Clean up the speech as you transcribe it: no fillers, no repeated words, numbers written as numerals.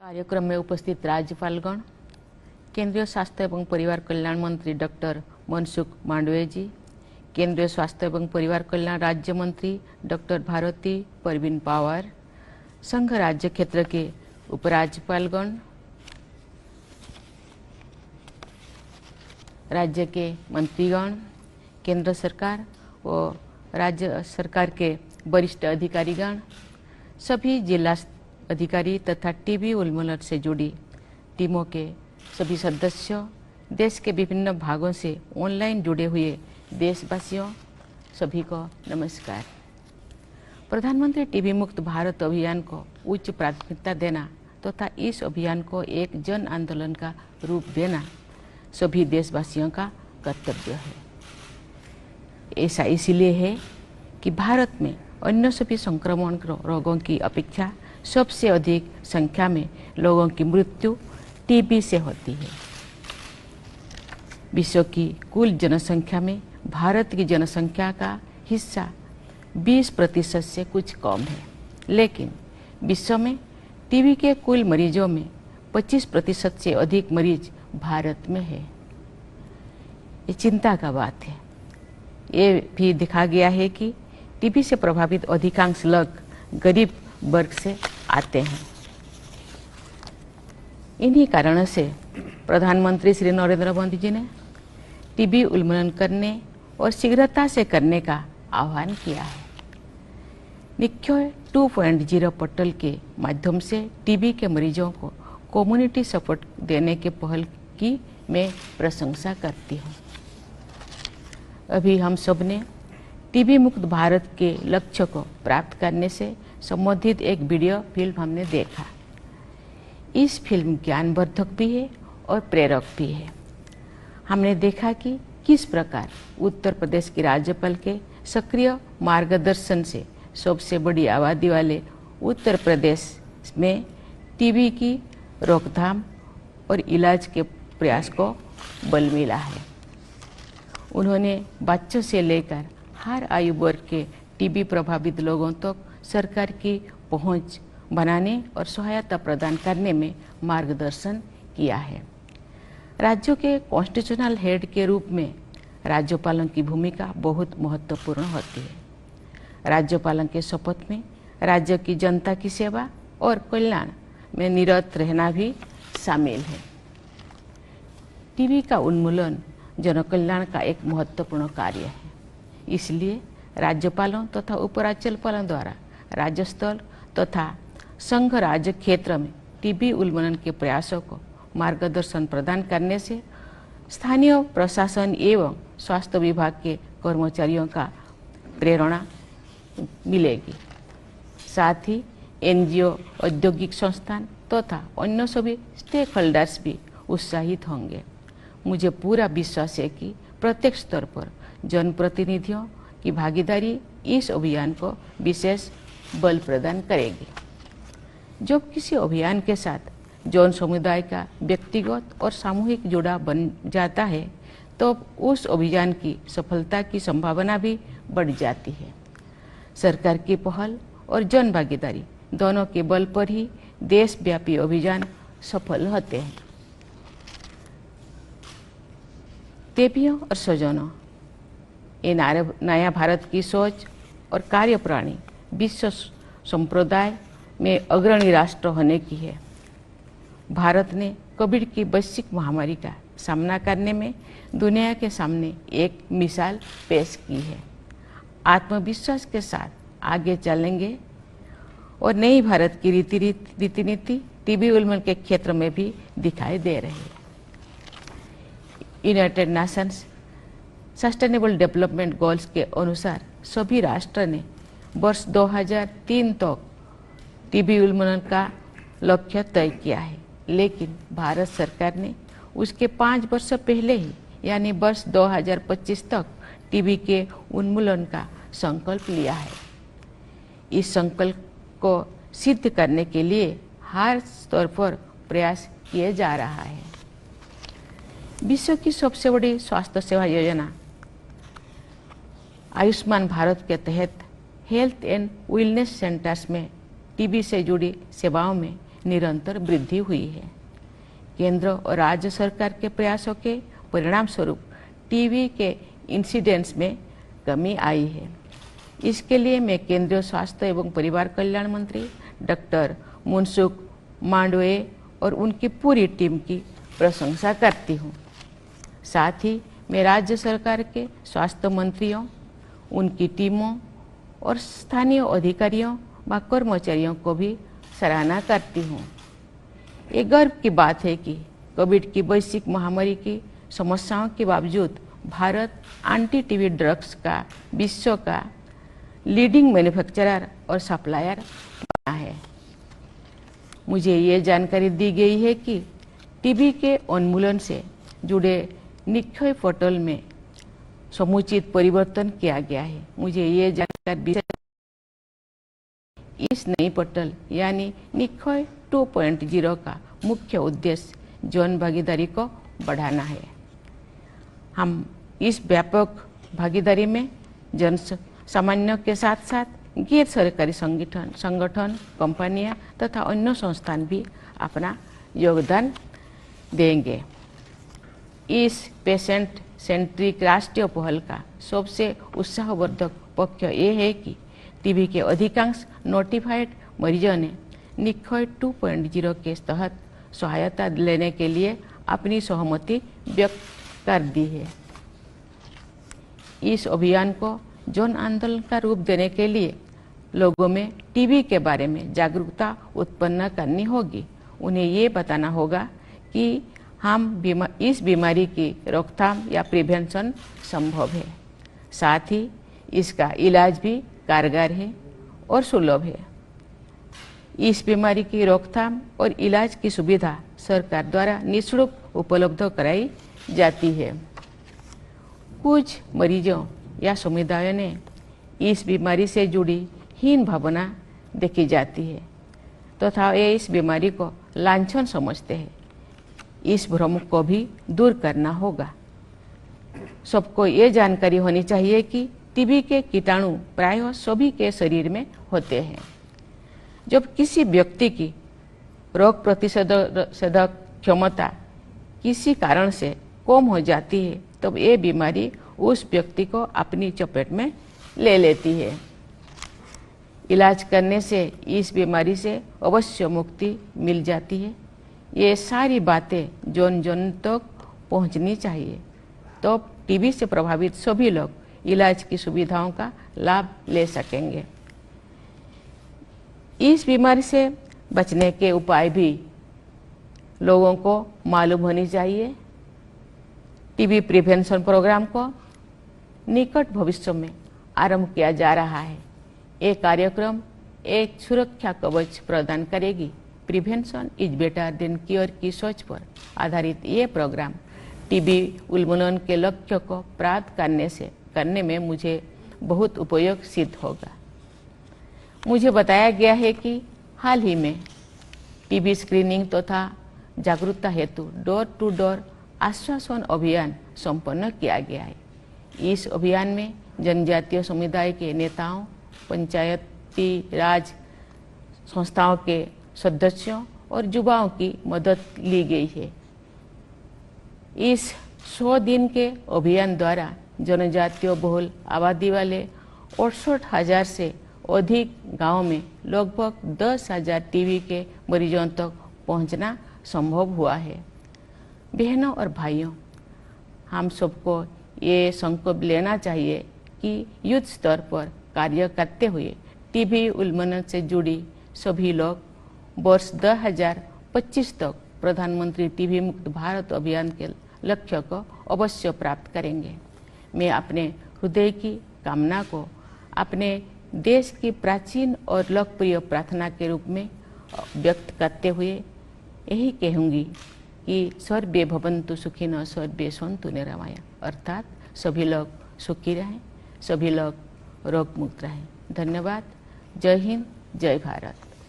कार्यक्रम में उपस्थित राज्यपालगण, केंद्रीय स्वास्थ्य एवं परिवार कल्याण मंत्री डॉक्टर मनसुख मांडविया जी, केंद्रीय स्वास्थ्य एवं परिवार कल्याण राज्य मंत्री डॉक्टर भारती परवीन पवार, संघ राज्य क्षेत्र के उपराज्यपालगण, राज्य के मंत्रीगण, केंद्र सरकार व राज्य सरकार के वरिष्ठ अधिकारीगण, सभी जिला अधिकारी तथा टीबी उन्मूलन से जुड़ी टीमों के सभी सदस्यों, देश के विभिन्न भागों से ऑनलाइन जुड़े हुए देशवासियों, सभी को नमस्कार। प्रधानमंत्री टीबी मुक्त भारत अभियान को उच्च प्राथमिकता देना तथा इस अभियान को एक जन आंदोलन का रूप देना सभी देशवासियों का कर्तव्य है। ऐसा इसलिए है कि भारत में अन्य सभी संक्रमण रोगों की अपेक्षा सबसे अधिक संख्या में लोगों की मृत्यु टीबी से होती है। विश्व की कुल जनसंख्या में भारत की जनसंख्या का हिस्सा 20% से कुछ कम है, लेकिन विश्व में टीबी के कुल मरीजों में 25% से अधिक मरीज भारत में है। ये चिंता का बात है। ये भी देखा गया है कि टीबी से प्रभावित अधिकांश लोग गरीब वर्ग से आते हैं। इन्हीं कारणों से प्रधानमंत्री श्री नरेंद्र मोदी जी ने टीबी उन्मूलन करने और शीघ्रता से करने का आह्वान किया है। निक्षय 2.0 पोर्टल के माध्यम से टीबी के मरीजों को कम्युनिटी सपोर्ट देने के पहल की मैं प्रशंसा करती हूँ। अभी हम सब ने टीबी मुक्त भारत के लक्ष्य को प्राप्त करने से संबंधित एक वीडियो फिल्म हमने देखा। इस फिल्म ज्ञानवर्धक भी है और प्रेरक भी है। हमने देखा कि किस प्रकार उत्तर प्रदेश के राज्यपाल के सक्रिय मार्गदर्शन से सबसे बड़ी आबादी वाले उत्तर प्रदेश में टीबी की रोकथाम और इलाज के प्रयास को बल मिला है। उन्होंने बच्चों से लेकर हर आयु वर्ग के टीबी प्रभावित लोगों तक सरकार की पहुंच बनाने और सहायता प्रदान करने में मार्गदर्शन किया है। राज्यों के कॉन्स्टिट्यूशनल हेड के रूप में राज्यपालों की भूमिका बहुत महत्वपूर्ण होती है। राज्यपालों के शपथ में राज्य की जनता की सेवा और कल्याण में निरत रहना भी शामिल है। टीबी का उन्मूलन जनकल्याण का एक महत्वपूर्ण कार्य है। इसलिए राज्यपालों तथा उपराज्यपालों द्वारा राज्य स्तर तथा संघ राज्य क्षेत्र में टीबी उन्मूलन के प्रयासों को मार्गदर्शन प्रदान करने से स्थानीय प्रशासन एवं स्वास्थ्य विभाग के कर्मचारियों का प्रेरणा मिलेगी। साथ ही एनजीओ, औद्योगिक संस्थान तथा अन्य सभी स्टेक होल्डर्स भी उत्साहित होंगे। मुझे पूरा विश्वास है कि प्रत्येक स्तर पर जनप्रतिनिधियों की भागीदारी इस अभियान को विशेष बल प्रदान करेगी। जब किसी अभियान के साथ जन समुदाय का व्यक्तिगत और सामूहिक जुड़ाव बन जाता है तो उस अभियान की सफलता की संभावना भी बढ़ जाती है। सरकार की पहल और जन भागीदारी दोनों के बल पर ही देशव्यापी अभियान सफल होते हैं। देवियों और स्वजनों, ये नया भारत की सोच और कार्यप्रणाली विश्व संप्रदाय में अग्रणी राष्ट्र होने की है। भारत ने कोविड की वैश्विक महामारी का सामना करने में दुनिया के सामने एक मिसाल पेश की है। आत्मविश्वास के साथ आगे चलेंगे और नई भारत की रीति नीति टीबी उन्मूलन के क्षेत्र में भी दिखाई दे रही है। United Nations sustainable development goals के अनुसार सभी राष्ट्र ने वर्ष 2003 तक टीबी उन्मूलन का लक्ष्य तय किया है, लेकिन भारत सरकार ने उसके 5 वर्ष पहले ही यानी वर्ष 2025 तक टीबी के उन्मूलन का संकल्प लिया है। इस संकल्प को सिद्ध करने के लिए हर स्तर पर प्रयास किए जा रहा है। विश्व की सबसे बड़ी स्वास्थ्य सेवा योजना आयुष्मान भारत के तहत हेल्थ एंड वेलनेस सेंटर्स में टीबी से जुड़ी सेवाओं में निरंतर वृद्धि हुई है। केंद्र और राज्य सरकार के प्रयासों के परिणाम स्वरूप टीबी के इंसिडेंट्स में कमी आई है। इसके लिए मैं केंद्रीय स्वास्थ्य एवं परिवार कल्याण मंत्री डॉक्टर मनसुख मांडविया और उनकी पूरी टीम की प्रशंसा करती हूँ। साथ ही मैं राज्य सरकार के स्वास्थ्य मंत्रियों, उनकी टीमों और स्थानीय अधिकारियों व कर्मचारियों को भी सराहना करती हूँ। ये गर्व की बात है कि कोविड की वैश्विक महामारी की समस्याओं के बावजूद भारत एंटी टीबी ड्रग्स का विश्व का लीडिंग मैन्युफैक्चरर और सप्लायर बना है। मुझे ये जानकारी दी गई है कि टीबी के उन्मूलन से जुड़े निक्षय पोर्टल में समुचित परिवर्तन किया गया है। मुझे ये जानकारी इस नई पोर्टल यानी निक्षय 2.0 का मुख्य उद्देश्य जन भागीदारी को बढ़ाना है। हम इस व्यापक भागीदारी में जन सामान्य के साथ साथ गैर सरकारी संगठन, कंपनियां तथा अन्य संस्थान भी अपना योगदान देंगे। इस पेशेंट सेंट्रिक राष्ट्रीय पहल का सबसे उत्साहवर्धक पक्ष ये है कि टीबी के अधिकांश नोटिफाइड मरीजों ने निक्षय 2.0 के तहत सहायता लेने के लिए अपनी सहमति व्यक्त कर दी है। इस अभियान को जन आंदोलन का रूप देने के लिए लोगों में टीबी के बारे में जागरूकता उत्पन्न करनी होगी। उन्हें ये बताना होगा कि इस बीमारी की रोकथाम या प्रिवेंशन संभव है। साथ ही इसका इलाज भी कारगर है और सुलभ है। इस बीमारी की रोकथाम और इलाज की सुविधा सरकार द्वारा निःशुल्क उपलब्ध कराई जाती है। कुछ मरीजों या समुदायों ने इस बीमारी से जुड़ी हीन भावना देखी जाती है तथा ये इस बीमारी को लांछन समझते हैं। इस भ्रम को भी दूर करना होगा। सबको ये जानकारी होनी चाहिए कि टीबी के कीटाणु प्रायः सभी के शरीर में होते हैं। जब किसी व्यक्ति की रोग प्रतिरोधक क्षमता किसी कारण से कम हो जाती है तब ये बीमारी उस व्यक्ति को अपनी चपेट में ले लेती है। इलाज करने से इस बीमारी से अवश्य मुक्ति मिल जाती है। ये सारी बातें जन जन तक पहुंचनी चाहिए तो टीबी से प्रभावित सभी लोग इलाज की सुविधाओं का लाभ ले सकेंगे। इस बीमारी से बचने के उपाय भी लोगों को मालूम होनी चाहिए। टीबी प्रिवेंशन प्रोग्राम को निकट भविष्य में आरंभ किया जा रहा है। ये कार्यक्रम एक सुरक्षा कवच प्रदान करेगी। Prevention is better than cure की सोच पर आधारित ये प्रोग्राम टीबी उन्मूलन के लक्ष्य को प्राप्त करने में मुझे बहुत उपयोगी सिद्ध होगा। मुझे बताया गया है कि हाल ही में टीबी स्क्रीनिंग तथा जागरूकता हेतु डोर टू डोर आश्वासन अभियान संपन्न किया गया है। इस अभियान में जनजातीय समुदाय के नेताओं, पंचायती राज संस्थाओं के सदस्यों और युवाओं की मदद ली गई है। इस 100 दिन के अभियान द्वारा जनजातीय बहुल आबादी वाले 68,000 से अधिक गांवों में लगभग 10,000 टीबी के मरीजों तक पहुंचना संभव हुआ है। बहनों और भाइयों, हम सबको ये संकल्प लेना चाहिए कि युद्ध स्तर पर कार्य करते हुए टीबी उन्मूलन से जुड़ी सभी लोग वर्ष 2025 तक प्रधानमंत्री टीबी मुक्त भारत अभियान के लक्ष्य को अवश्य प्राप्त करेंगे। मैं अपने हृदय की कामना को अपने देश की प्राचीन और लोकप्रिय प्रार्थना के रूप में व्यक्त करते हुए यही कहूँगी कि सर्वे भवन्तु सुखिनः सर्वे सन्तु निरामया, अर्थात सभी लोग सुखी रहें, सभी लोग रोग मुक्त रहें। धन्यवाद। जय हिंद, जय भारत।